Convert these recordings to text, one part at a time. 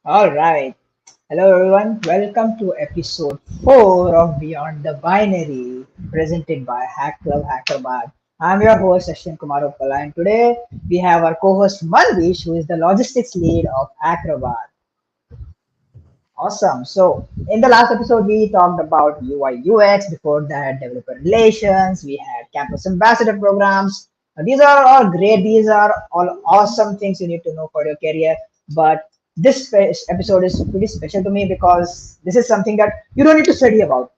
All right. Hello, everyone. Welcome to episode 4 of Beyond the Binary, presented by Hack Club Hackerbat. I'm your host, Ashwin Kumar Uppala, and today we have our co host Malvish, who is the logistics lead of Acrobat. Awesome. So, in the last episode, we talked about UI UX. Before that, developer relations. We had campus ambassador programs. These are all great. These are all awesome things you need to know for your career. But this episode is pretty special to me because this is something that you don't need to study about.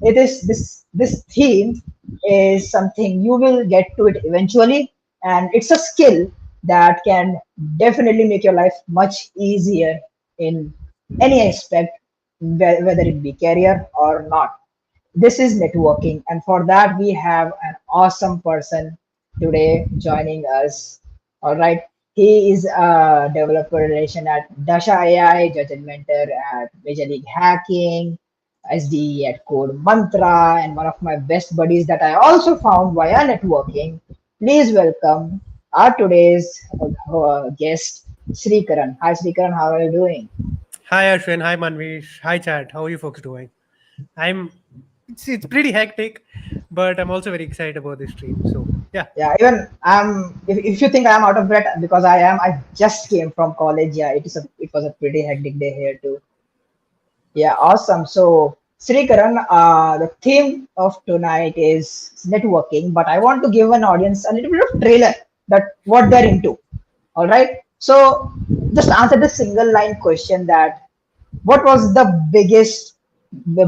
It is this theme is something you will get to it eventually, and it's a skill that can definitely make your life much easier in any aspect, whether it be career or not. This is networking, and for that we have an awesome person today joining us. All right, he is a developer relation at Dasha AI, judge and mentor at Major League Hacking, SDE at Code Mantra, and one of my best buddies that I also found via networking. Please welcome our today's guest, Srikaran. Hi, Srikaran. How are you doing? Hi Ashwin, hi Manvish, hi Chad. How are you folks doing? I'm. It's pretty hectic, but I'm also very excited about this stream. So yeah, Yeah, even if you think I'm out of breath because I am, I just came from college. Yeah, it was a pretty hectic day here too. Yeah, awesome. So, Sri Karan, the theme of tonight is networking, but I want to give an audience a little bit of trailer that what they're into. All right. So, just answer the single line question that what was the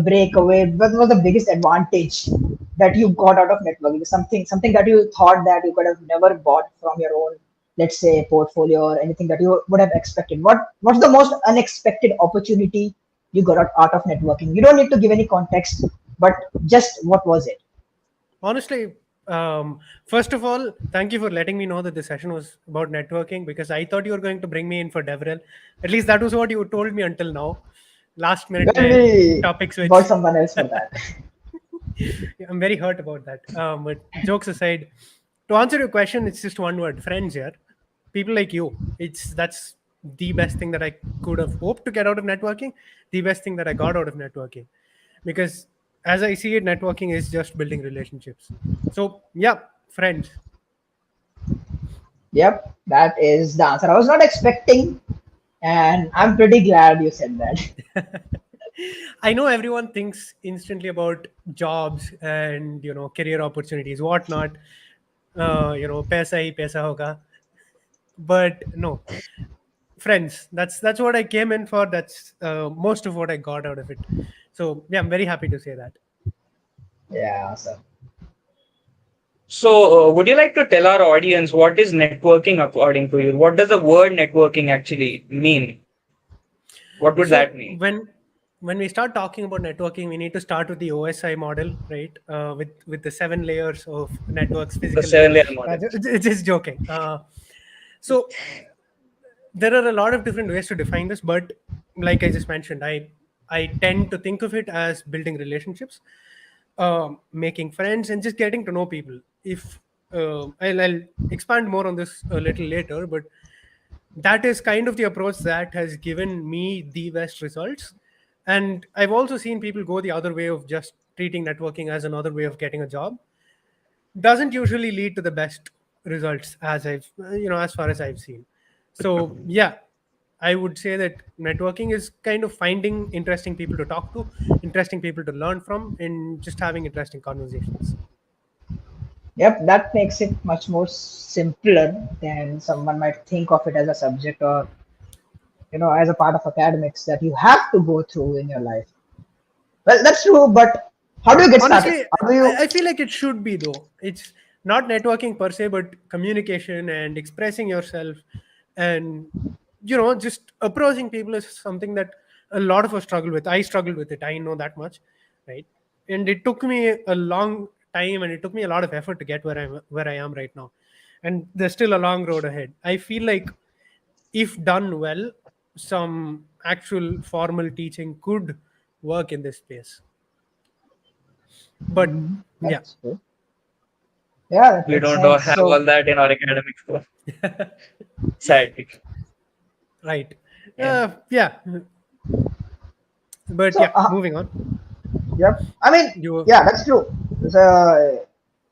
breakaway? What was the biggest advantage that you got out of networking? Something that you thought that you could have never bought from your own, let's say, portfolio or anything that you would have expected. What's the most unexpected opportunity you got out of networking? You don't need to give any context, but just what was it? honestly, first of all, thank you for letting me know that the session was about networking because I thought you were going to bring me in for DevRel. At least that was what you told me until now. Last minute Well, में we topic got switch. someone else for that. I'm very hurt about that. But jokes aside, to answer your question, it's just one word: friends. Here, people like you. That's the best thing that I could have hoped to get out of networking. The best thing that I got out of networking, because as I see it, networking is just building relationships. So yeah, friends. Yep, that is the answer I was not expecting, and I'm pretty glad you said that. I know everyone thinks instantly about jobs and career opportunities, whatnot. Paisa hi paisa hoga. But no, friends. That's what I came in for. That's most of what I got out of it. So yeah, I'm very happy to say that. Yeah, awesome. So, would you like to tell our audience what is networking according to you? What does the word networking actually mean? What would So that mean? when we start talking about networking, we need to start with the OSI model, right? With the 7 layers of networks, The physical layer. seven layer model. Just joking. So there are a lot of different ways to define this, but like I just mentioned, I tend to think of it as building relationships, making friends, and just getting to know people. If I'll expand more on this a little later, but that is kind of the approach that has given me the best results. And I've also seen people go the other way of just treating networking as another way of getting a job. Doesn't usually lead to the best results, as as far as I've seen. So yeah, I would say that networking is kind of finding interesting people to talk to, interesting people to learn from, and just having interesting conversations. Yep, that makes it much more simpler than someone might think of it as a subject or as a part of academics that you have to go through in your life. Well, that's true, but how do you get started? Honestly, How do you? I feel like it should be, though. It's not networking per se, but communication and expressing yourself, and just approaching people is something that a lot of us struggle with. I struggled with it, I know that much, right? And it took me a long time, and it took me a lot of effort to get where I am right now, and there's still a long road ahead. I feel like if done well, some actual formal teaching could work in this space. But yeah. That's true. Yeah, that We makes don't sense. have all So, that in our academic school, sadly. Right. Yeah. Yeah. But So yeah, moving on. yep. I mean, You yeah, that's true. So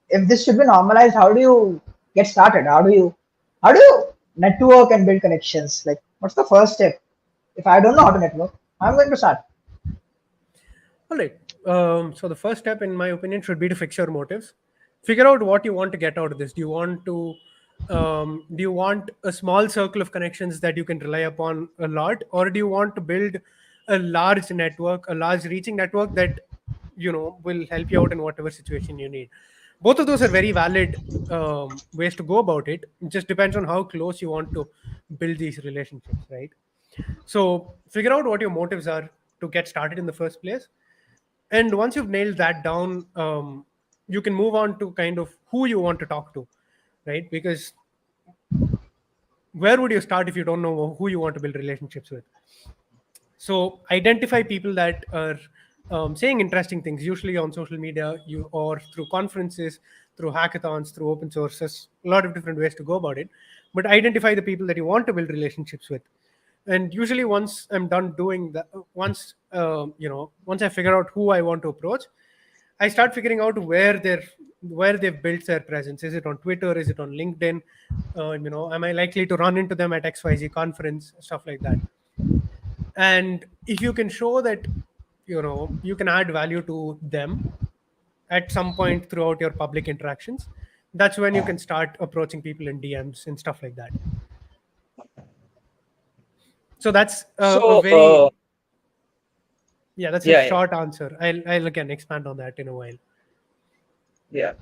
if this should be normalized, how do you get started? How do you network and build connections? Like, what's the first step? If I don't know how to network, I'm going to start. All right. So the first step, in my opinion, should be to fix your motives. Figure out what you want to get out of this. Do you want a small circle of connections that you can rely upon a lot, or do you want to build a large network, a large reaching network that will help you out in whatever situation you need? Both of those are very valid ways to go about it. It just depends on how close you want to build these relationships, right? So figure out what your motives are to get started in the first place, and once you've nailed that down, you can move on to kind of who you want to talk to, right? Because where would you start if you don't know who you want to build relationships with? So identify people that are saying interesting things, usually on social media, or through conferences, through hackathons, through open sources. A lot of different ways to go about it, but identify the people that you want to build relationships with. And usually, once I'm done doing that, once I figure out who I want to approach, I start figuring out where they've built their presence. Is it on Twitter? Is it on LinkedIn? Am I likely to run into them at XYZ conference? Stuff like that. And if you can show that you can add value to them at some point throughout your public interactions, that's when you can start approaching people in DMs and stuff like that. So that's a So, very yeah, that's a yeah, yeah. short answer. I'll again expand on that in a while. Yeah.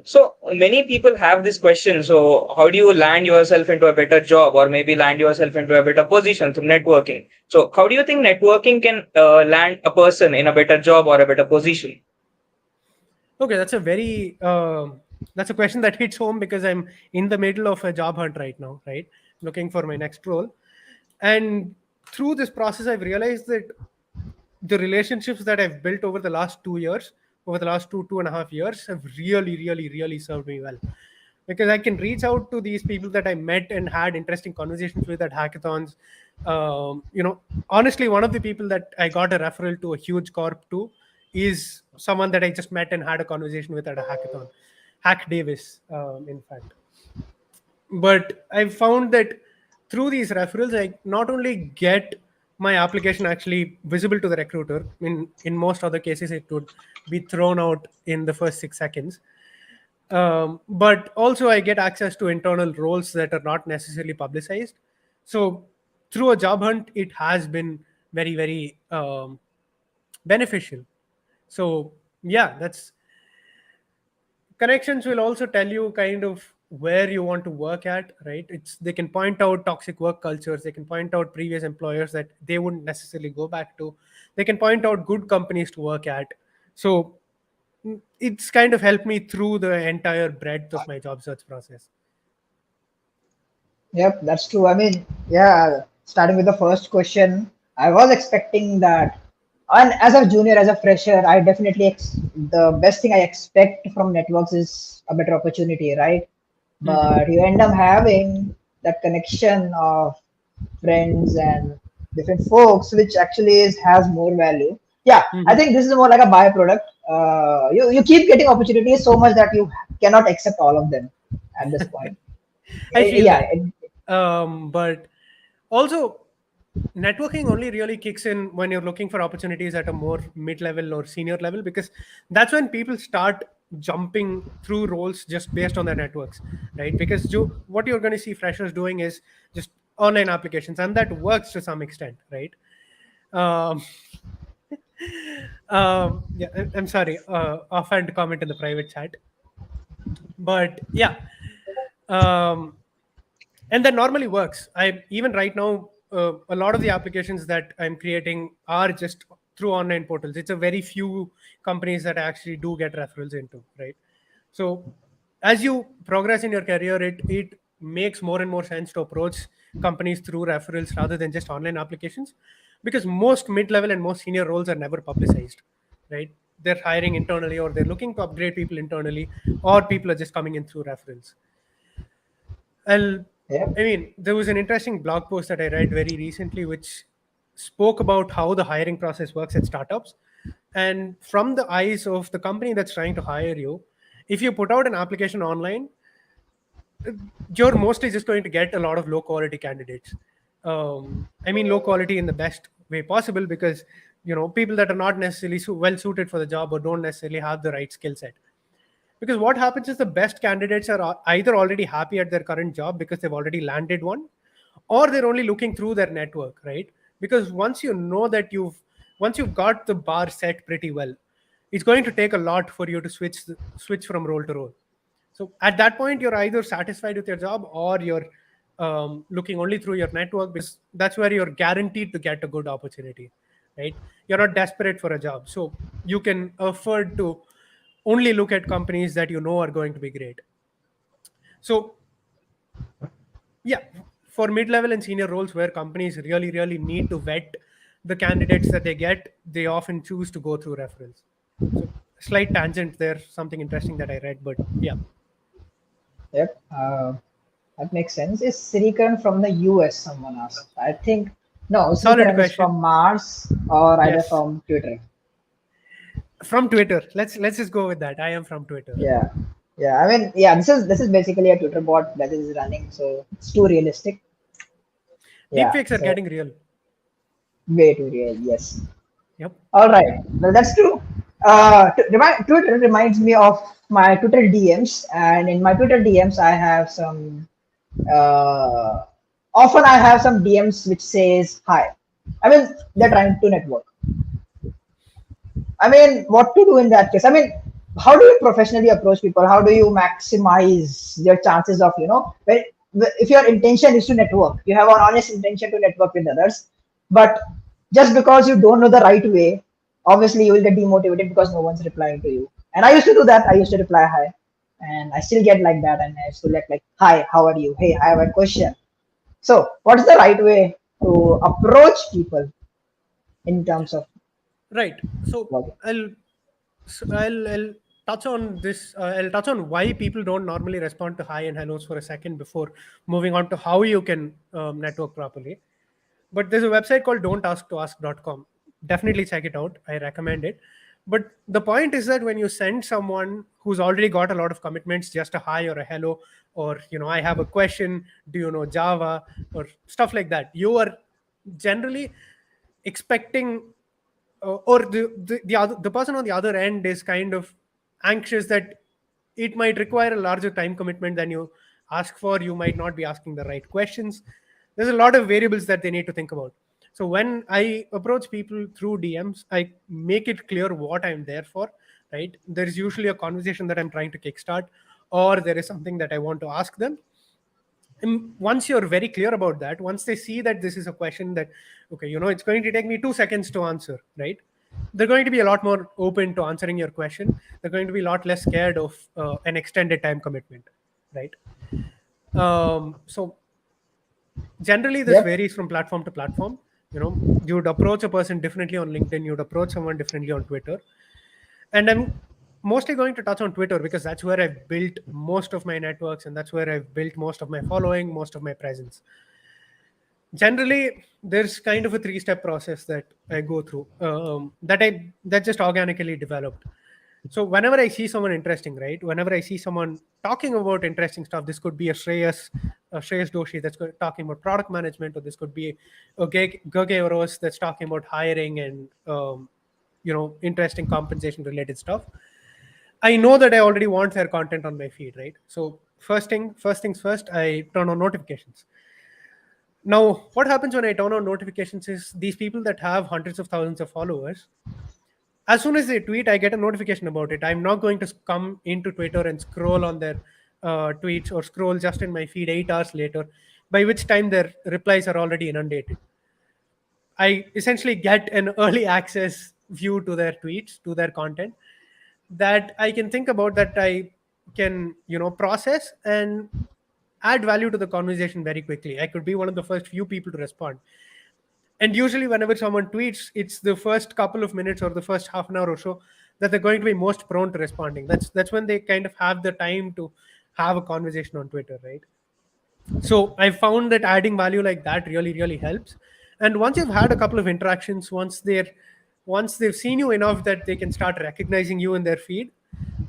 So many people have this question. So how do you land yourself into a better job or maybe land yourself into a better position through networking? So how do you think networking can land a person in a better job or a better position? Okay, that's a question that hits home because I'm in the middle of a job hunt right now, right? Looking for my next role. And through this process, I've realized that the relationships that I've built over the last 2 years, over the last 2.5 years, have really, really, really served me well. Because I can reach out to these people that I met and had interesting conversations with at hackathons. Honestly, one of the people that I got a referral to a huge corp to is someone that I just met and had a conversation with at a hackathon, Hack Davis, in fact. But I've found that through these referrals, I not only get my application actually visible to the recruiter. In most other cases, it would be thrown out in the first 6 seconds. But also, I get access to internal roles that are not necessarily publicized. So through a job hunt, it has been very, very beneficial. So yeah, that's connections will also tell you kind of where you want to work at, right? They can point out toxic work cultures, they can point out previous employers that they wouldn't necessarily go back to, they can point out good companies to work at. So it's kind of helped me through the entire breadth of my job search process. Yep, that's true. I mean, yeah, starting with the first question, I was expecting that. And as a junior, as a fresher, I definitely the best thing I expect from networks is a better opportunity, right? Hmm. But you end up having that connection of friends and different folks, which actually has more value. Yeah, I Hmm. think this is more like a byproduct. You keep getting opportunities so much that you cannot accept all of them at this point. I feel Yeah, that. But also, networking only really kicks in when you're looking for opportunities at a more mid-level or senior level, because that's when people start jumping through roles just based on their networks, right? Because what you're going to see freshers doing is just online applications, and that works to some extent, right? Um, yeah, I'm sorry, offhand comment in the private chat, but yeah. Um, and that normally works. I even right now, a lot of the applications that I'm creating are just through online portals. It's a very few companies that I actually do get referrals into, right? So as you progress in your career, it makes more and more sense to approach companies through referrals rather than just online applications, because most mid-level and most senior roles are never publicized, right? They're hiring internally, or they're looking to upgrade people internally, or people are just coming in through referrals. Yep. I mean, there was an interesting blog post that I read very recently, which spoke about how the hiring process works at startups. And from the eyes of the company that's trying to hire you, if you put out an application online, you're mostly just going to get a lot of low quality candidates. I mean, low quality in the best way possible, because people that are not necessarily well suited for the job or don't necessarily have the right skill set. Because what happens is the best candidates are either already happy at their current job because they've already landed one, or they're only looking through their network, right? Because once you've got the bar set pretty well, it's going to take a lot for you to switch from role to role. So at that point, you're either satisfied with your job, or you're looking only through your network, because that's where you're guaranteed to get a good opportunity, right? You're not desperate for a job, so you can afford to only look at companies that you know are going to be great. So yeah, for mid-level and senior roles where companies really really need to vet the candidates that they get, they often choose to go through referrals. So slight tangent there, something interesting that I read, but yeah. Yep. That makes sense. Is Srikaran from the US? Someone asked. I think no. Solid Srikaran is from question. Mars or either Yes, from Twitter. from Twitter. Let's just go with that. I am from Twitter. Yeah. Yeah. I mean, yeah. This is basically a Twitter bot that is running, so it's too realistic. Yeah. Deepfakes are So getting real. way too real. Yes. Yep. All right. Well, that's true. Twitter reminds me of my Twitter DMs, and in my Twitter DMs, I have some. Uh, Often I have some DMs which says hi. I mean, they're trying to network. I mean, what to do in that case? I mean, how do you professionally approach people? How do you maximize your chances of, if your intention is to network, you have an honest intention to network with others, but just because you don't know the right way, obviously you will get demotivated because no one's replying to you. And I used to do that. I used to reply hi, and I still get like that. And I used to like, hi, how are you? Hey, I have a question. So, what's the right way to approach people in terms of Right. So work? I'll touch on this. I'll touch on why people don't normally respond to hi and hellos for a second before moving on to how you can network properly. But there's a website called don'tasktoask.com. Definitely check it out. I recommend it. But the point is that when you send someone who's already got a lot of commitments just a hi or a hello, or I have a question, do you know Java, or stuff like that, you are generally expecting, or the person on the other end is kind of anxious that it might require a larger time commitment than you ask for. You might not be asking the right questions. There's a lot of variables that they need to think about. So when I approach people through DMs, I make it clear what I'm there for, right? There's usually a conversation that I'm trying to kickstart, or there is something that I want to ask them. And once you're very clear about that, once they see that this is a question that, okay, it's going to take me 2 seconds to answer, right? They're going to be a lot more open to answering your question. They're going to be a lot less scared of an extended time commitment, right? So generally this Yep. varies from platform to platform. You'd approach a person differently on LinkedIn, you'd approach someone differently on Twitter. And I'm mostly going to touch on Twitter because that's where I've built most of my networks, and that's where I've built most of my following, most of my presence. Generally there's kind of a three-step process that I go through, that just organically developed. So whenever I see someone interesting, right, whenever I see someone talking about interesting stuff, this could be a Shreyas Doshi that's talking about product management, or this could be a Gage Oros that's talking about hiring and interesting compensation related stuff. I know that I already want their content on my feed, right? So first things first, I turn on notifications. Now, what happens when I turn on notifications is these people that have hundreds of thousands of followers, as soon as they tweet, I get a notification about it. I'm not going to come into Twitter and scroll on their tweets, or scroll just in my feed 8 hours later, by which time their replies are already inundated. I essentially get an early access view to their tweets, to their content, that I can think about, that I can, process and add value to the conversation very quickly. I could be one of the first few people to respond. And usually whenever someone tweets, it's the first couple of minutes or the first half an hour or so that they're going to be most prone to responding. That's when they kind of have the time to have a conversation on Twitter, right? So I found that adding value like that really helps. And once you've had a couple of interactions, once they've seen you enough that they can start recognizing you in their feed,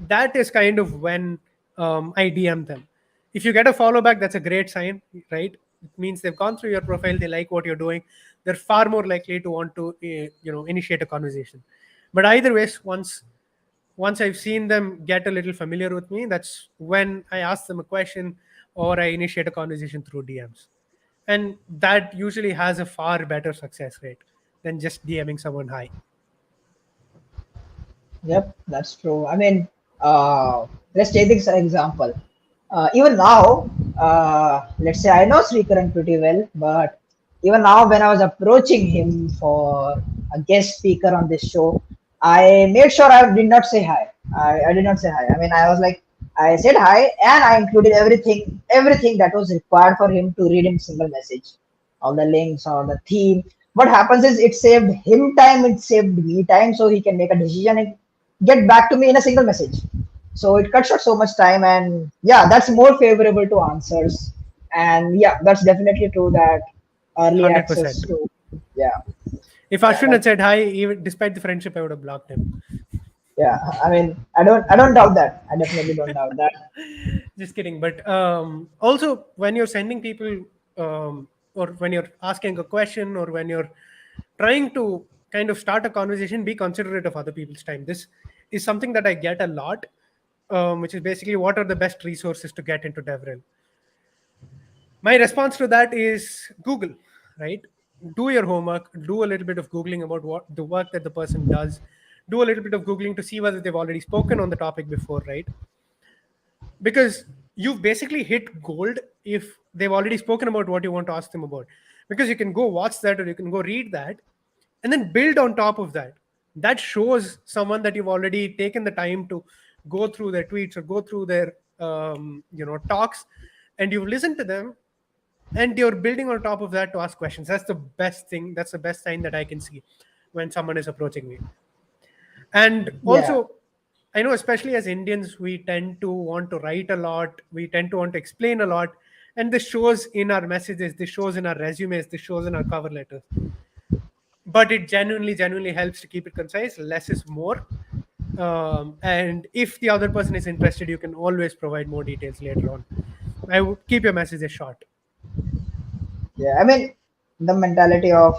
that is kind of when I DM them. If you get a follow back, that's a great sign, right? It means they've gone through your profile, they like what you're doing. They're far more likely to want to initiate a conversation. But either ways, once I've seen them get a little familiar with me, that's when I ask them a question or I initiate a conversation through DMs. And that usually has a far better success rate than just DMing someone hi. Yep, that's true. I mean, let's take this example. Even now, let's say I know Srikaran pretty well, but even now, when I was approaching him for a guest speaker on this show, I made sure I did not say hi. I did not say hi. I mean, I was like, I said hi, and I included everything that was required for him to read in single message, all the links, all the theme. What happens is it saved him time, it saved me time, so he can make a decision and get back to me in a single message. So it cuts short so much time, and yeah, that's more favorable to answers. And yeah, that's definitely true that early access 100%. to, yeah, If yeah, Ashwin that, had said hi, even despite the friendship, I would have blocked him. yeah. I mean, I don't doubt that. I definitely don't doubt that. Just kidding. But also, when you're sending people, or when you're asking a question, or when you're trying to kind of start a conversation, be considerate of other people's time. This is something that I get a lot, which is basically what are the best resources to get into DevRel. My response to that is Google, right? Do your homework, do a little bit of Googling about what the work that the person does, do a little bit of Googling to see whether they've already spoken on the topic before, right? Because you've basically hit gold if they've already spoken about what you want to ask them about. Because you can go watch that or you can go read that and then build on top of that. That shows someone that you've already taken the time to go through their tweets or go through their talks, and you've listened to them, and you're building on top of that to ask questions. That's the best thing. That's the best sign that I can see when someone is approaching me. And Yeah, also, I know, especially as Indians, we tend to want to write a lot, we tend to want to explain a lot, and this shows in our messages, this shows in our resumes, this shows in our cover letters. But it genuinely helps to keep it concise. Less is more. And if the other person is interested, you can always provide more details later on. I would keep your messages short. yeah. I mean, the mentality of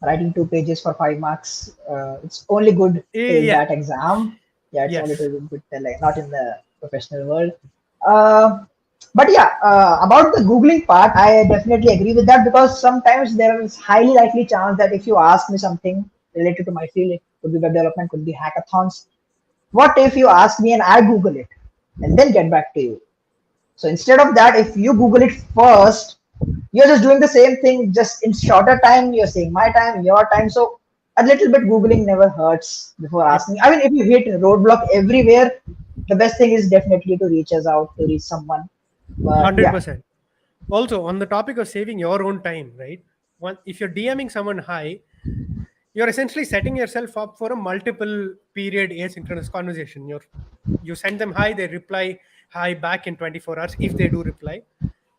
writing 2 pages for 5 marks, it's only good till Yeah. that exam. Yeah, it's only Yes. good till, like, not in the professional world. Uh, but yeah, about the googling part, I definitely agree with that, because sometimes there is highly likely chance that if you ask me something related to my field, it could be web development, could be hackathons. What if you ask me and I Google it and then get back to you? So instead of that, if you Google it first, you're just doing the same thing, just in shorter time. You're saying my time, your time. So a little bit Googling never hurts before Yep. asking. I mean, if you hit roadblock everywhere, the best thing is definitely to reach us out, to reach someone. But yeah, 100%. Also, on the topic of saving your own time, right? If you're DMing someone hi, you're essentially setting yourself up for a multiple period asynchronous conversation. You send them hi, they reply hi back in 24 hours if they do reply,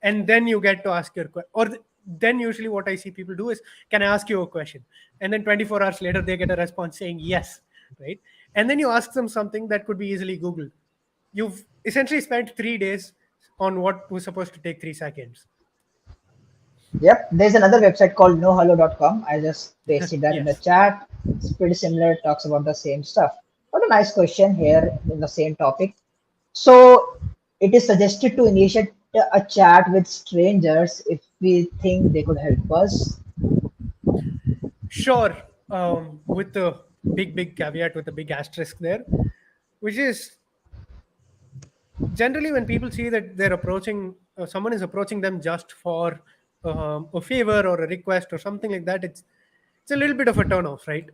and then you get to ask your question. Then usually what I see people do is, can I ask you a question? And then 24 hours later they get a response saying yes, right? And then you ask them something that could be easily Googled. You've essentially spent 3 days on what was supposed to take 3 seconds. yep. There's another website called Nohalo.com. I just pasted that in the Yes. chat. It's pretty similar. It talks about the same stuff. What a nice question here in the same topic. So it is suggested to initiate a chat with strangers if we think they could help us. Sure, with the big caveat, with a big asterisk there, which is generally when people see that they're approaching, someone is approaching them just for a favor or a request or something like that. It's a little bit of a turn off, right?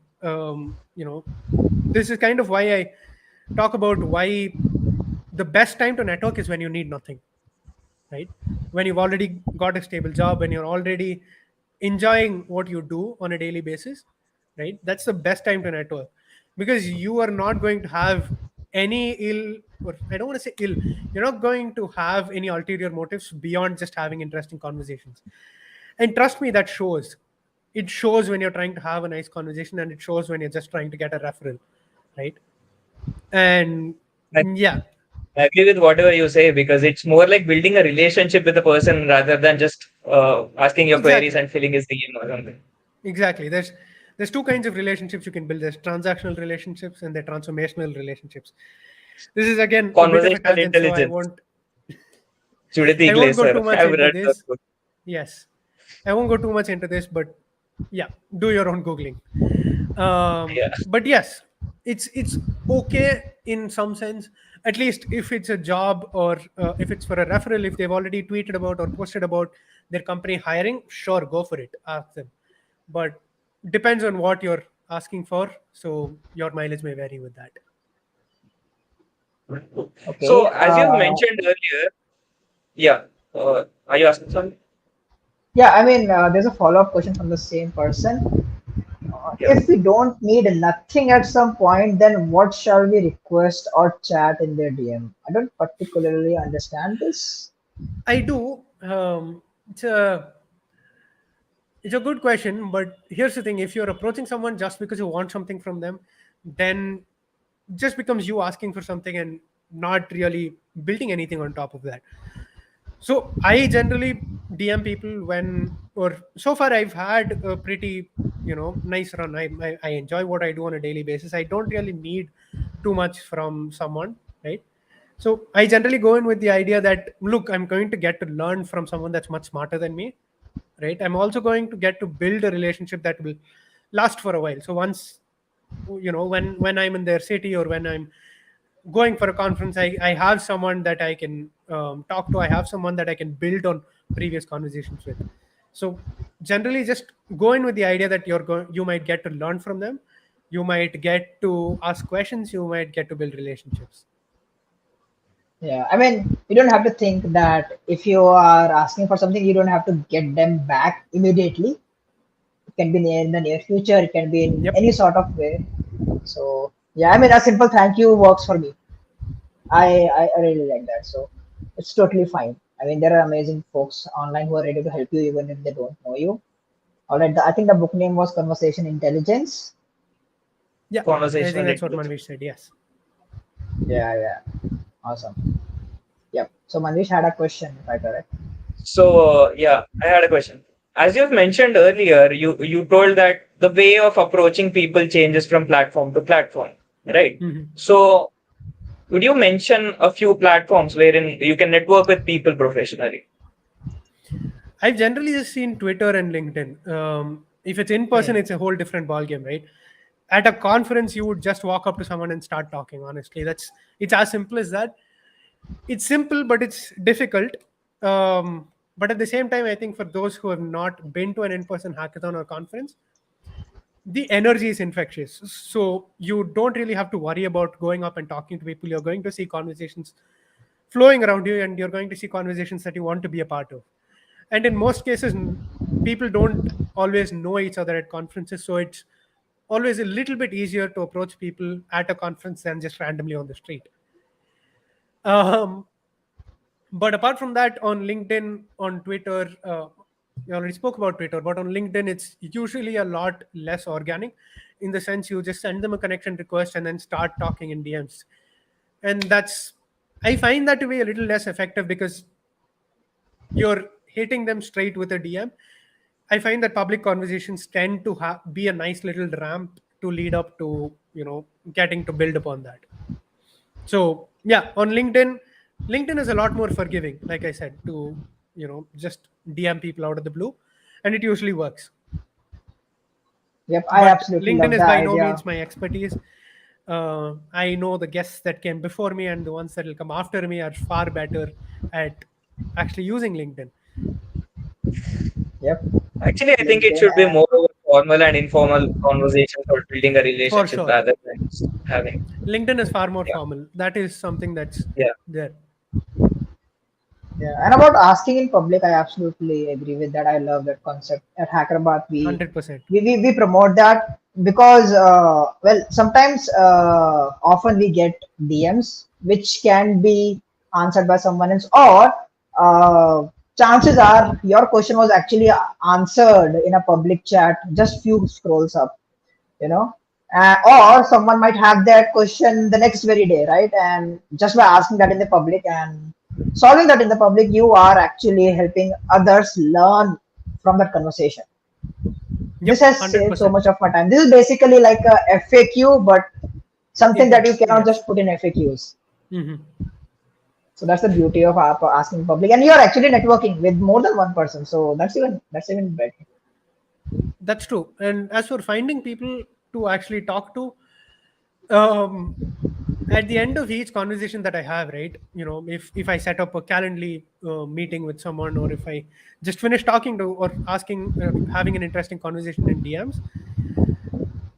This is kind of why I talk about why the best time to network is when you need nothing, right? When you've already got a stable job, when you're already enjoying what you do on a daily basis, right? That's the best time to network, because you are not going to have any ill, or I don't want to say ill, you're not going to have any ulterior motives beyond just having interesting conversations. And trust me, that shows. It shows when you're trying to have a nice conversation, and it shows when you're just trying to get a referral, right? And I yeah, I agree with whatever you say because it's more like building a relationship with the person rather than just asking your queries exactly. and filling his DM or something. Exactly. There's two kinds of relationships you can build. There's transactional relationships and there transformational relationships. This is again a bit of a Conversational tangent, so I intelligence. won't Judith I won't go Glaser. too much I've into read those this. books. Yes, I won't go too much into this, but yeah, do your own googling. Yeah. But yes, it's okay in some sense. At least if it's a job or if it's for a referral, if they've already tweeted about or posted about their company hiring, sure, go for it. Ask them. But depends on what you're asking for. So your mileage may vary with that. So, Okay. as you've mentioned earlier, yeah. Are you asking something? Yeah, I mean, there's a follow-up question from the same person. Yeah. If we don't need nothing at some point, then what shall we request or chat in their DM? I don't particularly understand this. I do. It's a good question, but here's the thing: if you're approaching someone just because you want something from them, then just becomes you asking for something and not really building anything on top of that. So I generally DM people when, or so far I've had a pretty, nice run. I enjoy what I do on a daily basis. I don't really need too much from someone, right? So I generally go in with the idea that, look, I'm going to get to learn from someone that's much smarter than me, right? I'm also going to get to build a relationship that will last for a while. So once, when I'm in their city or when I'm going for a conference, I have someone that I can talk to. I have someone that I can build on previous conversations with. So generally just go in with the idea that you might get to learn from them, you might get to ask questions, you might get to build relationships. Yeah, I mean, you don't have to think that if you are asking for something, you don't have to get them back immediately. It can be in the near future, it can be in Yep. any sort of way. So, yeah, I mean, a simple thank you works for me. I really like that. So, it's totally fine. I mean, there are amazing folks online who are ready to help you even if they don't know you. All right, I think the book name was Conversation Intelligence. Yeah, I think Conversational that's what intelligence. Manvish said. Yes. Yeah, yeah, awesome. Yep. So, Manish had a question, if I correct. So, yeah, I had a question. As you've mentioned earlier, you told that the way of approaching people changes from platform to platform, right? Mhm. So, would you mention a few platforms wherein you can network with people professionally? I've generally just seen Twitter and LinkedIn. If it's in person, Hmm. it's a whole different ballgame, right? At a conference, you would just walk up to someone and start talking. Honestly, it's as simple as that. It's simple, but it's difficult. But at the same time, I think for those who have not been to an in-person hackathon or conference, the energy is infectious. So you don't really have to worry about going up and talking to people. You're going to see conversations flowing around you, and you're going to see conversations that you want to be a part of. And in most cases, people don't always know each other at conferences, so it's always a little bit easier to approach people at a conference than just randomly on the street. Um, but apart from that, on LinkedIn, on Twitter, you already spoke about Twitter, but on LinkedIn it's usually a lot less organic, in the sense you just send them a connection request and then start talking in DMs. And that's, I find that to be a little less effective because you're hitting them straight with a DM. I find that public conversations tend to be a nice little ramp to lead up to, getting to build upon that. So yeah, on LinkedIn, LinkedIn is a lot more forgiving, like I said, to, just DM people out of the blue, and it usually works. Yep, I But absolutely LinkedIn love is the by no idea. means my expertise. I know the guests that came before me and the ones that will come after me are far better at actually using LinkedIn. Yep, Actually, I think it LinkedIn should be and more of a formal and informal conversation for building a For relationship sure. rather than just having. LinkedIn is far more Yeah. formal. That is something that's Yeah. there. yeah, and about asking in public, I absolutely agree with that. I love that concept. At Hackerbath, we 100%. we, we, we promote that. because well, sometimes often we get DMs which can be answered by someone else, or chances are your question was actually answered in a public chat just few scrolls up, you know. Or someone might have that question the next very day, right? And just by asking that in the public and solving that in the public, you are actually helping others learn from that conversation. This Yep, has hundred saved so percent. much of my time. This is basically like a FAQ, but something that you cannot Yes. just put in FAQs. Hmm. So that's the beauty of asking public, and you are actually networking with more than one person. So that's even better. That's true. And as for finding people to actually talk to, um, at the end of each conversation that I have, right? If I set up a Calendly meeting with someone, or if I just finish talking to or asking, having an interesting conversation in DMs,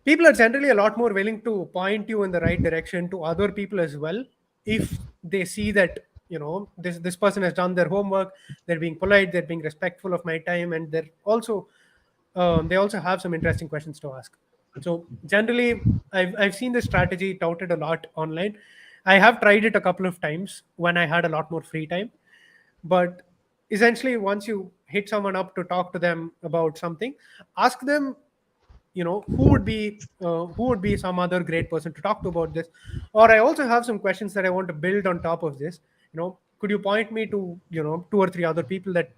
people are generally a lot more willing to point you in the right direction to other people as well, if they see that this person has done their homework, they're being polite, they're being respectful of my time, and they also have some interesting questions to ask. So generally, I've seen this strategy touted a lot online. I have tried it a couple of times when I had a lot more free time, but essentially, once you hit someone up to talk to them about something, ask them, who would be some other great person to talk to about this. Or I also have some questions that I want to build on top of this. Could you point me to two or three other people that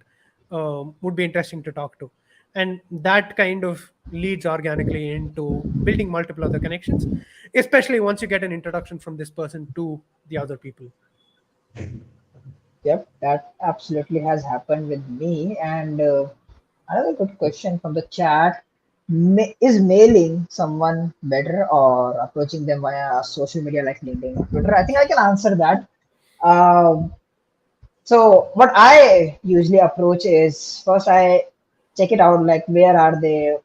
would be interesting to talk to? And that kind of leads organically into building multiple other connections, especially once you get an introduction from this person to the other people. Yep, that absolutely has happened with me. And another good question from the chat: is mailing someone better or approaching them via social media like LinkedIn or Twitter? I think I can answer that. Um, so what I usually approach is first I check it out, like where are they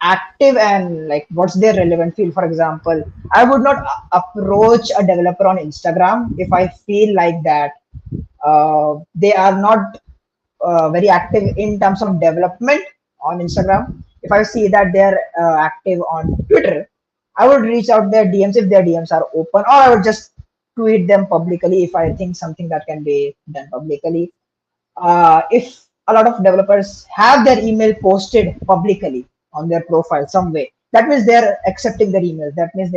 active and like what's their relevant field. For example, I would not approach a developer on Instagram if I feel like that they are not very active in terms of development on Instagram. If I see that they're active on Twitter, I would reach out their DMs if their DMs are open, or I would just tweet them publicly if I think something that can be done publicly. If a lot of developers have their email posted publicly on their profile some way, that means they're accepting their email. That means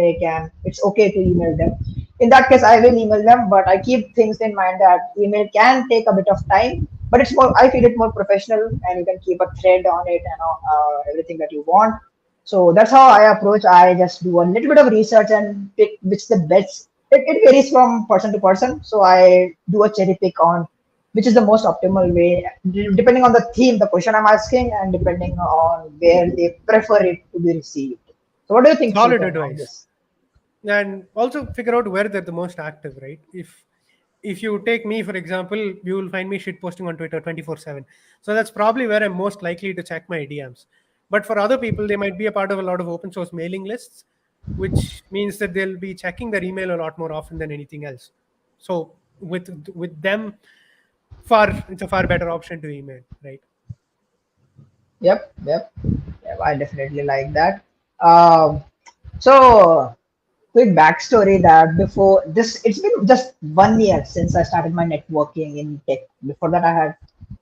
it's okay to email them. In that case, I will email them, but I keep things in mind that email can take a bit of time, but I feel it more professional, and you can keep a thread on it and everything that you want. So that's how I approach. I just do a little bit of research and pick which the best. It varies from person to person. So I do a cherry pick on which is the most optimal way, depending on the theme, the question I'm asking, and depending on where they prefer it to be received. So, what do you think, Solid Chetan, on advice. this? And also figure out where they're the most active, right? If you take me for example, you will find me shit posting on Twitter 24/7. So that's probably where I'm most likely to check my DMs. But for other people, they might be a part of a lot of open source mailing lists, which means that they'll be checking their email a lot more often than anything else. So with them, it's a far better option to email, right? Yep, I definitely like that. Um, so, quick backstory that before this, it's been just 1 year since I started my networking in tech. Before that, I had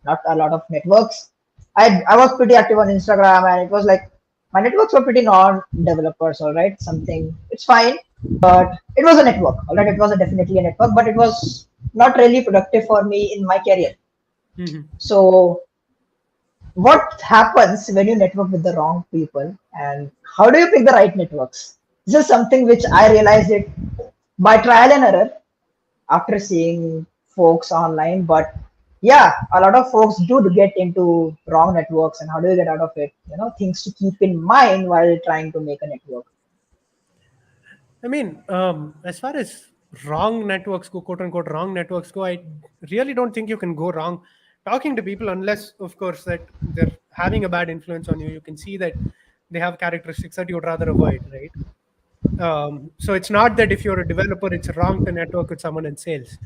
not a lot of networks. I was pretty active on Instagram, and it was like my networks were pretty non-developers. All right, something it's fine, but it was a network. All right, it was definitely a network, but it was not really productive for me in my career. Hmm. So what happens when you network with the wrong people, and how do you pick the right networks? This is something which I realized it by trial and error after seeing folks online. But yeah, a lot of folks do get into wrong networks, and how do you get out of it? Things to keep in mind while trying to make a network. I mean, as far as wrong networks go, quote unquote, wrong networks go, I really don't think you can go wrong talking to people, unless, of course, that they're having a bad influence on you. You can see that they have characteristics that you would rather avoid, right? So it's not that if you're a developer, it's wrong to network with someone in sales.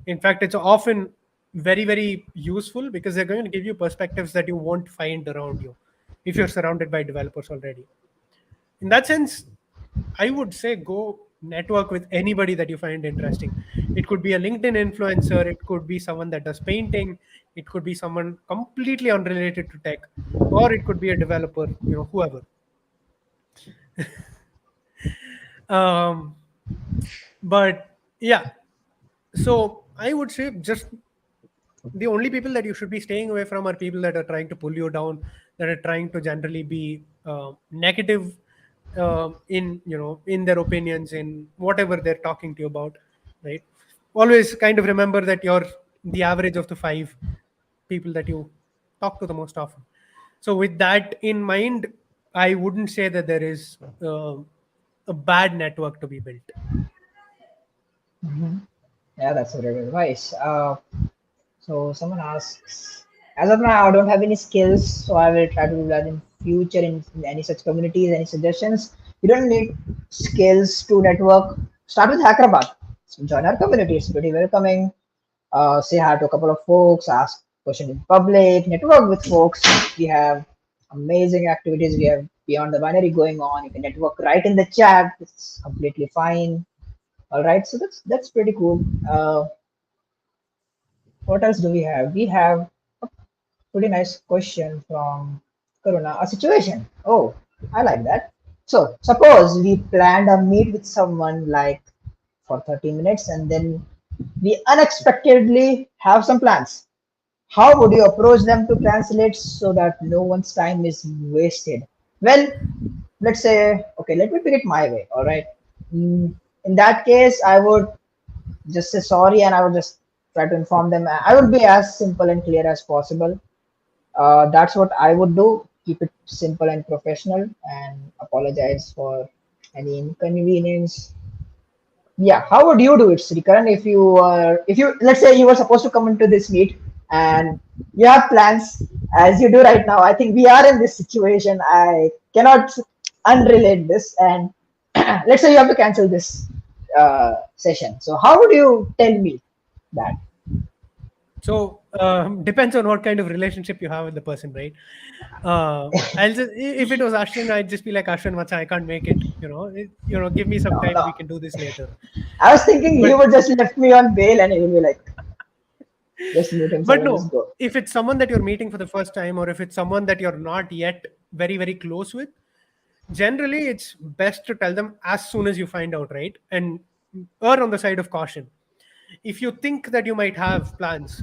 In fact, it's often very, very useful because they're going to give you perspectives that you won't find around you if you're surrounded by developers already. in that sense, I would say go network with anybody that you find interesting. It could be a LinkedIn influencer, it could be someone that does painting, it could be someone completely unrelated to tech, or it could be a developer, whoever. um, but yeah, so I would say just the only people that you should be staying away from are people that are trying to pull you down, that are trying to generally be negative in in their opinions, in whatever they're talking to you about, right? Always kind of remember that you're the average of the five people that you talk to the most often. So with that in mind, I wouldn't say that there is a bad network to be built. Yeah, that's a great advice. So someone asks, as of now, I don't have any skills, so I will try to do that in future in any such communities. Any suggestions? You don't need skills to network. Start with Hackerabad. So join our community. It's pretty welcoming. Say hi to a couple of folks. Ask questions in public. Network with folks. We have amazing activities. We have beyond the binary going on. You can network right in the chat. It's completely fine. All right. So that's pretty cool. What else do we have? We have pretty nice question from Karuna. A situation. Oh, I like that. So, suppose we planned a meet with someone like for 30 minutes and then we unexpectedly have some plans. How would you approach them to translate so that no one's time is wasted? Well, let's say, okay, let me put it my way. All right. In that case, I would just say sorry and I would just try to inform them. I would be as simple and clear as possible. That's what I would do. Keep it simple and professional, and apologize for any inconvenience. Yeah, how would you do it, Srikaran? If you, let's say you were supposed to come into this meet and you have plans as you do right now. I think we are in this situation. I cannot unrelate this, and let's say you have to cancel this session. So how would you tell me that? So depends on what kind of relationship you have with the person, right? I'll just if it was Ashwin, I'd just be like, Ashwin, Macha, I can't make it. Give me some No, time. no. We can do this later. I was thinking he But would just left me on bail and he will be like, just mute himself but and just no, go. if it's someone that you're meeting for the first time, or if it's someone that you're not yet very very close with, generally it's best to tell them as soon as you find out, right? And err on the side of caution. If you think that you might have plans,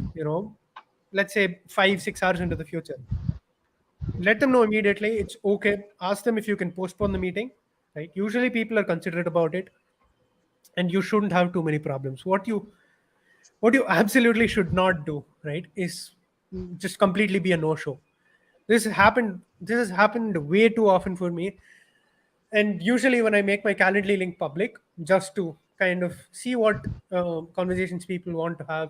let's say 5 6 hours into the future, let them know immediately. It's okay. Ask them if you can postpone the meeting, right? Usually people are considerate about it, and you shouldn't have too many problems. What you absolutely should not do, right, is just completely be a no show. This has happened way too often for me. And usually when I make my Calendly link public, just to kind of see what conversations people want to have,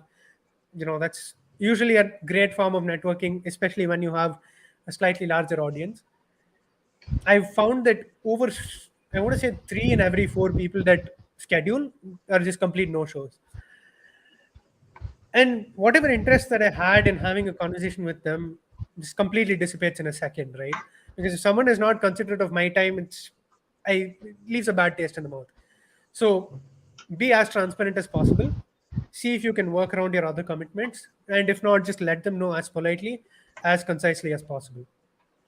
that's usually a great form of networking, especially when you have a slightly larger audience. I've found that I want to say three in every four people that schedule are just complete no shows. And whatever interest that I had in having a conversation with them just completely dissipates in a second, right? Because if someone is not considerate of my time, it leaves a bad taste in the mouth. So be as transparent as possible. See if you can work around your other commitments, and if not, just let them know as politely, as concisely as possible.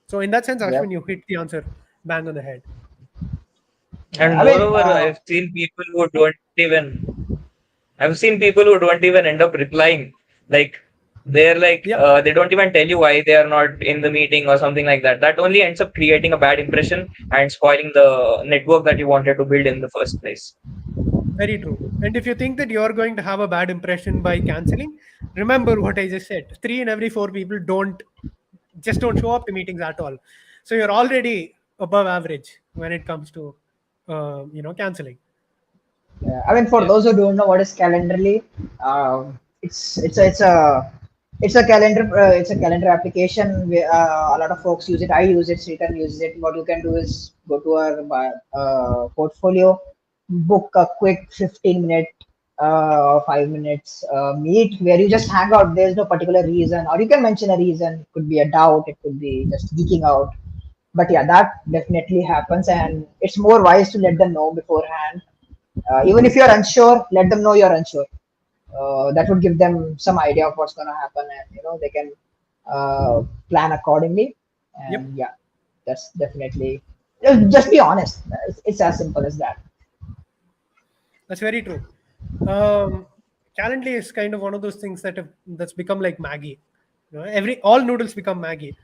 So in that sense, Ashwin, Yep. you hit the answer bang on the head. And I mean, moreover, I've seen people who don't even end up replying. Like they're like Yeah, they don't even tell you why they are not in the meeting or something like that. That only ends up creating a bad impression and spoiling the network that you wanted to build in the first place. very true. And if you think that you're going to have a bad impression by canceling, remember what I just said. Three in every four people don't show up to meetings at all. So you're already above average when it comes to canceling. yeah, I mean, for Yeah. those who don't know what is Calendarly, it's a calendar application. A lot of folks use it. I use it. Sritan uses it. What you can do is go to our portfolio, book a quick 15-minute or 5 minutes meet where you just hang out. There's no particular reason, or you can mention a reason. It could be a doubt. It could be just geeking out. But yeah, that definitely happens, and it's more wise to let them know beforehand. Even if you're unsure, let them know you're unsure. That would give them some idea of what's going to happen, and they can plan accordingly. Yep, And yeah, that's definitely just be honest. It's as simple as that. that's very true. Um, Calendly is kind of one of those things that's become like Maggie. Every all noodles become Maggie.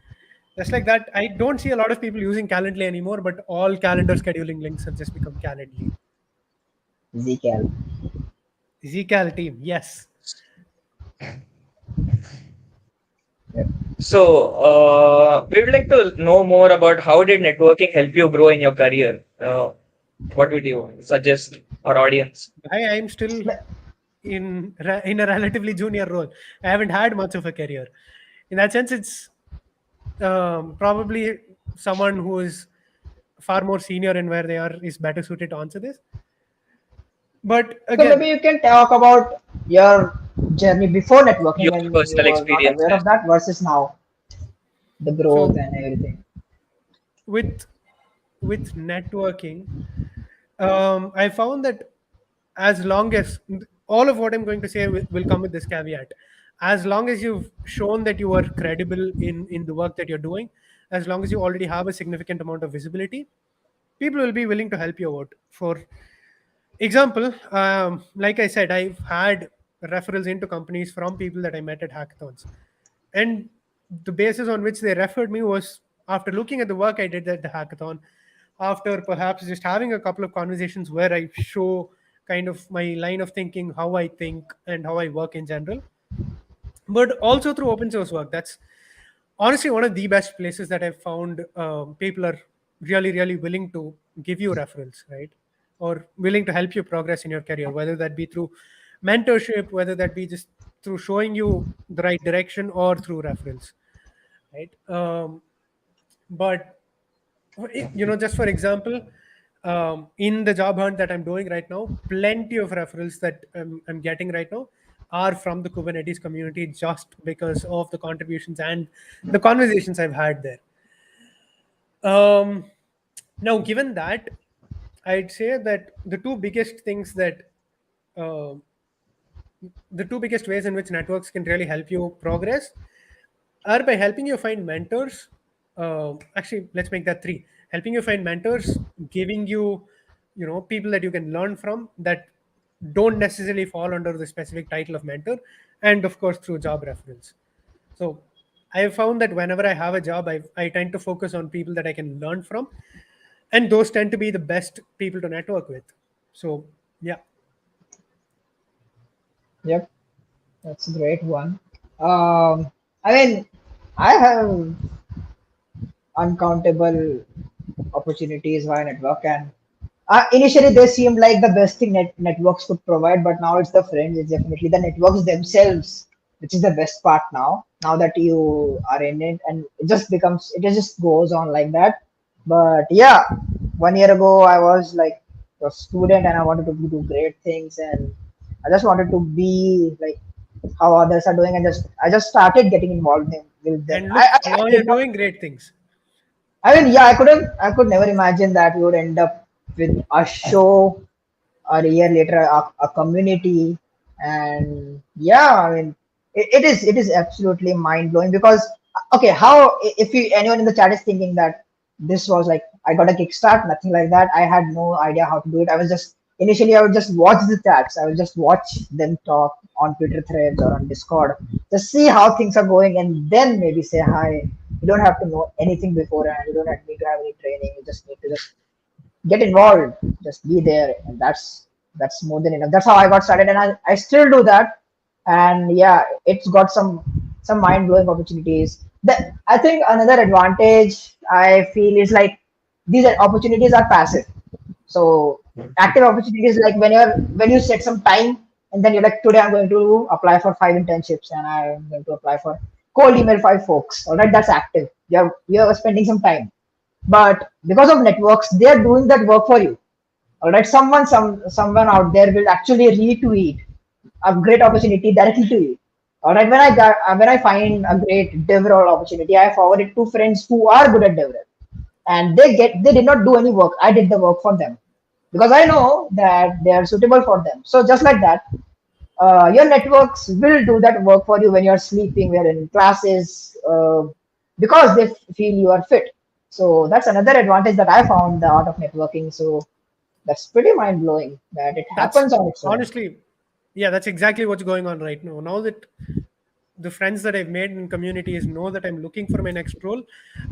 Just like that, I don't see a lot of people using Calendly anymore, but all calendar scheduling links have just become Calendly. Zcal. Zcal team, yes. Yep. So, we would like to know more about how did networking help you grow in your career? What would you suggest our audience? I'm still in a relatively junior role. I haven't had much of a career. In that sense, it's probably someone who is far more senior in where they are is better suited to answer this. But So maybe again, you can talk about your journey before networking Your when you personal were not aware experiences. of that versus now, the growth so and everything. with with networking, I found that as long as all of what I'm going to say will come with this caveat, as long as you've shown that you are credible in the work that you're doing, as long as you already have a significant amount of visibility, people will be willing to help you out. For example, like I said, I've had referrals into companies from people that I met at hackathons, and the basis on which they referred me was after looking at the work I did at the hackathon, after perhaps just having a couple of conversations where I show kind of my line of thinking, how I think, and how I work in general, but also through open source work. That's honestly one of the best places that I've found. People are really willing to give you referrals, right? Or willing to help you progress in your career, whether that be through mentorship, whether that be just through showing you the right direction or through referrals, right? But just for example, in the job hunt that I'm doing right now, plenty of referrals that I'm getting right now are from the Kubernetes community, just because of the contributions and the conversations I've had there. Now, given that, I'd say that uh, the two biggest ways in which networks can really help you progress are by helping you find mentors. Actually, let's make that three: helping you find mentors, giving you, people that you can learn from that don't necessarily fall under the specific title of mentor, and of course through job reference. So I have found that whenever I have a job, I tend to focus on people that I can learn from, and those tend to be the best people to network with. So yeah. Yep, that's a great one. I mean, I have uncountable opportunities via network, and initially they seemed like the best thing networks could provide, but now it's the friends. It's definitely the networks themselves, which is the best part now. Now that you are in it, and it just goes on like that. But yeah, 1 year ago I was like a student, and I wanted to do great things, and I just wanted to be like how others are doing, and I just started getting involved with them. And I, look, I, I now did you're not. doing great things. I mean, yeah, I could never imagine that we would end up with a show or a year later a community. And yeah, I mean, it is absolutely mind blowing because okay, how if you anyone in the chat is thinking that this was like I got a kickstart, nothing like that. I had no idea how to do it. I was just initially I would just watch the chats. I would just watch them talk on Twitter threads or on Discord, just see how things are going, and then maybe say hi. You don't have to know anything beforehand. You don't need to have any training. You just need to just get involved, just be there, and that's more than enough. That's how I got started, and I still do that. And yeah, it's got some mind-blowing opportunities. That I think another advantage I feel is like these opportunities are passive. So active opportunities like when you set some time and then you're like today I'm going to apply for 5 internships and I'm going to apply for cold email 5 folks. All right, that's active. You're spending some time, but because of networks they're doing that work for you. All right, someone out there will actually retweet a great opportunity directly to you. All right, when I find a great dev role opportunity, I forward it to friends who are good at dev role. and they did not do any work. I did the work for them because I know that they are suitable for them. So just like that, your networks will do that work for you when you're sleeping, when you're in classes, because they feel you are fit. So that's another advantage that I found the art of networking. So that's pretty mind blowing that it That's happens on its own. honestly, yeah, that's exactly what's going on right now. Now that the friends that I've made in communities know that I'm looking for my next role,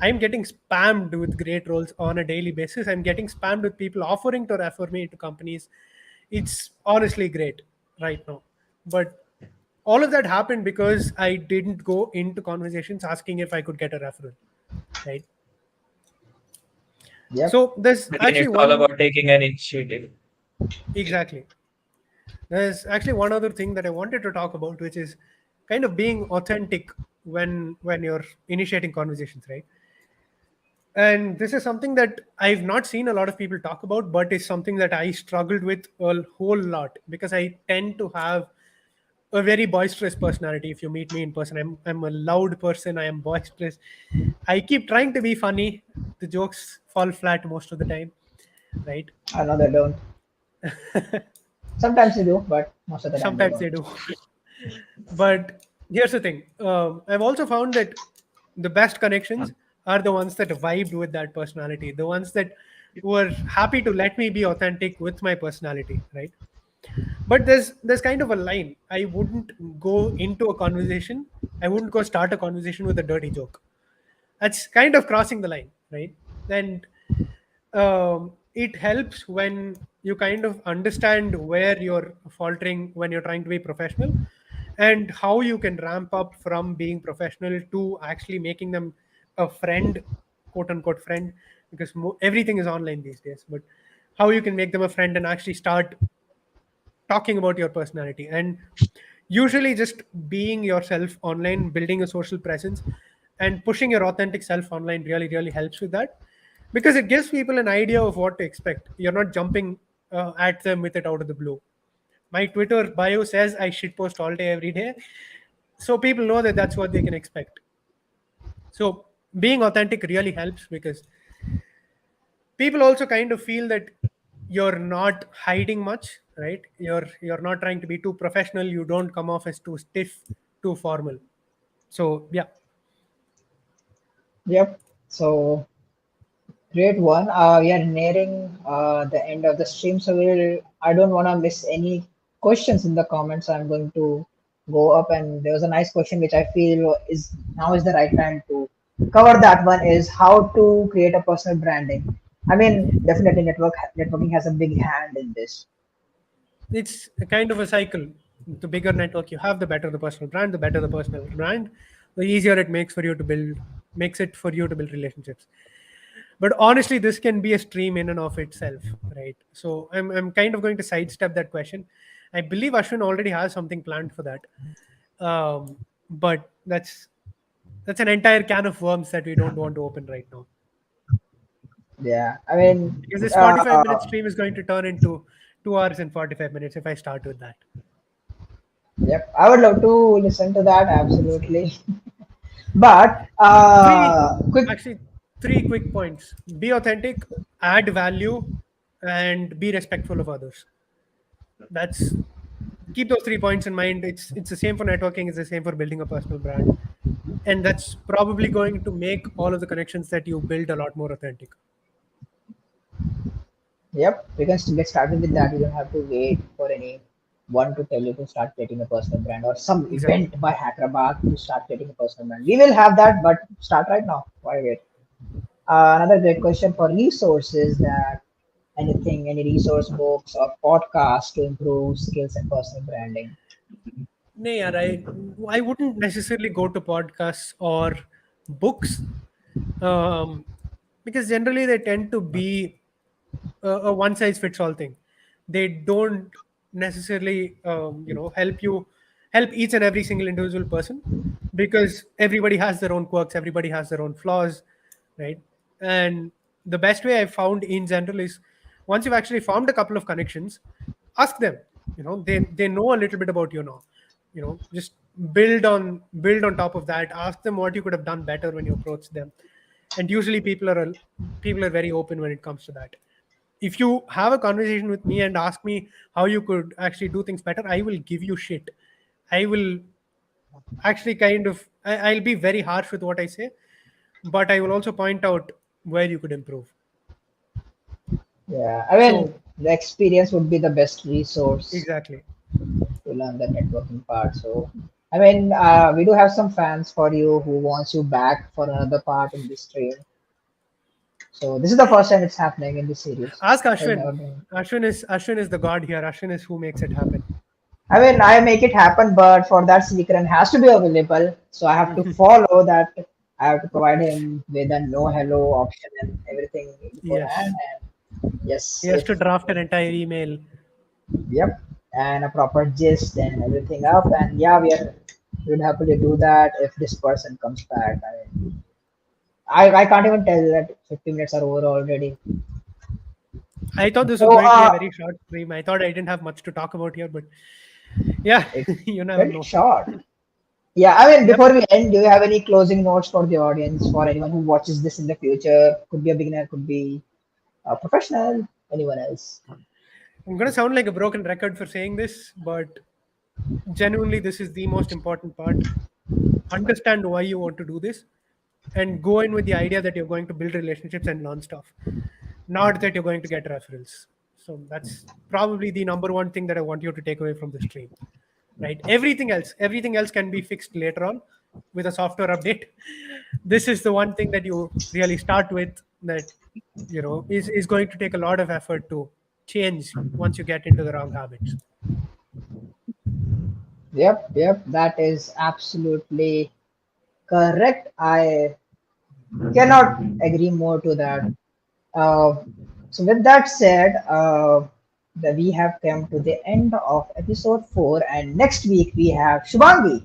I'm getting spammed with great roles on a daily basis. I'm getting spammed with people offering to refer me to companies. It's honestly great right now. But all of that happened because I didn't go into conversations asking if I could get a referral, right? Yep. So there's Again, actually it's all one about taking an initiative. exactly. There's actually one other thing that I wanted to talk about, which is kind of being authentic when you're initiating conversations, right? And this is something that I've not seen a lot of people talk about, but is something that I struggled with a whole lot because I tend to have a very boisterous personality. If you meet me in person, I'm a loud person. I am boisterous. I keep trying to be funny. The jokes fall flat most of the time, right? I know they don't. Sometimes they do, but most of the time they Sometimes don't. they do. But here's the thing. I've also found that the best connections are the ones that vibed with that personality, the ones that were happy to let me be authentic with my personality, right? But there's kind of a line. I wouldn't go into a conversation. I wouldn't go start a conversation with a dirty joke. That's kind of crossing the line, right? And it helps when you kind of understand where you're faltering when you're trying to be professional, and how you can ramp up from being professional to actually making them a friend, quote unquote friend, because everything is online these days. But how you can make them a friend and actually start talking about your personality. And usually just being yourself online, building a social presence, and pushing your authentic self online really helps with that, because it gives people an idea of what to expect. You're not jumping at them with it out of the blue. My Twitter bio says I shitpost all day every day, so people know that that's what they can expect. So being authentic really helps, because people also kind of feel that you're not hiding much, right? You're not trying to be too professional. You don't come off as too stiff, too formal. So yeah. Yep. So great one. We are nearing the end of the stream, so I don't want to miss any questions in the comments. I'm going to go up, and there was a nice question which I feel is now is the right time to cover. That one is how to create a personal branding. I mean, definitely networking has a big hand in this. It's a kind of a cycle. The bigger network you have, the better the personal brand. The better the personal brand, the easier it makes it for you to build relationships. But honestly, this can be a stream in and of itself, right? So I'm kind of going to sidestep that question. I believe Ashwin already has something planned for that. But that's an entire can of worms that we don't want to open right now, Yeah, I mean, because this 45-minute uh, stream is going to turn into 2 hours and 45 minutes if I start with that. yep, I would love to listen to that absolutely. But Three, quick, actually, three quick points: be authentic, add value, and be respectful of others. That's Keep those 3 points in mind. It's the same for networking. It's the same for building a personal brand, and that's probably going to make all of the connections that you build a lot more authentic. yep, we can get started with that. You don't have to wait for any one to tell you to start creating a personal brand or some Exactly. event by Hyderabad to start creating a personal brand. We will have that, but start right now. Why wait? Another great question for resources that any resource books or podcasts to improve skills and personal branding. No, yeah, I wouldn't necessarily go to podcasts or books, um, because generally they tend to be a one size fits all thing. They don't necessarily help each and every single individual person, because everybody has their own quirks, everybody has their own flaws, right? And the best way I've found in general is, once you've actually formed a couple of connections, ask them. They know a little bit about you now. Just build on top of that. Ask them what you could have done better when you approach them. and usually people are very open when it comes to that. If you have a conversation with me and ask me how you could actually do things better, I will give you shit. I will actually I'll be very harsh with what I say, but I will also point out where you could improve. Yeah, I mean, So the experience would be the best resource exactly. to learn the networking part. So, I mean, we do have some fans for you who wants you back for another part in this stream. So this is the first time it's happening in this series. Ask I've Ashwin. never been. Ashwin is the god here. Ashwin is who makes it happen. I mean, I make it happen, but for that, Sneakeran has to be available. So I have to follow that. I have to provide him with a no hello option and everything beforehand. Yes. And He yes, has if to draft an entire email. yep, and a proper gist and everything up. And yeah, we would happily do that if this person comes back. I can't even tell that 50 minutes are over already. I thought this was So going to be a very short stream. I thought I didn't have much to talk about here, but yeah, it you never felt know. short. Yeah, I mean, Yep. before we end, do you have any closing notes for the audience, for anyone who watches this in the future? Could be a beginner, could be a professional, anyone else. I'm going to sound like a broken record for saying this, but genuinely, this is the most important part. Understand why you want to do this and go in with the idea that you're going to build relationships and learn stuff, not that you're going to get referrals. So that's probably the number one thing that I want you to take away from the stream. Right? Everything else can be fixed later on with a software update. This is the one thing that you really start with that is going to take a lot of effort to change once you get into the wrong habits. Yep, that is absolutely correct. I cannot agree more to that. Uh, so, with that said, we have come to the end of episode 4, and next week we have Shubhangi,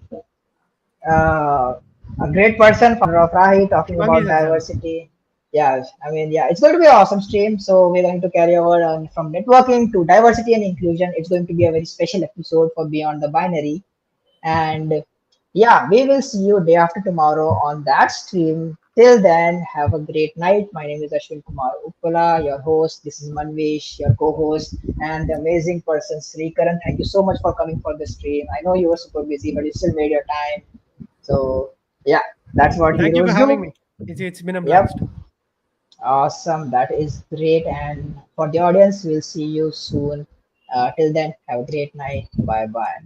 uh, a great person, founder of Rahi, talking Shubhangi about is exam. diversity. Yeah, I mean, yeah, it's going to be an awesome stream. So we're going to carry over from networking to diversity and inclusion. It's going to be a very special episode for Beyond the Binary. And yeah, we will see you day after tomorrow on that stream. Till then, have a great night. My name is Ashwin Kumar Uppala, your host. This is Manvish, your co-host, and the amazing person Sri Karan. Thank you so much for coming for the stream. I know you were super busy, but you still made your time. So yeah, that's what Thank you for heroes having do. me. It's been a Yep, blast. awesome. That is great. And for the audience, we'll see you soon. Till then, have a great night. Bye bye.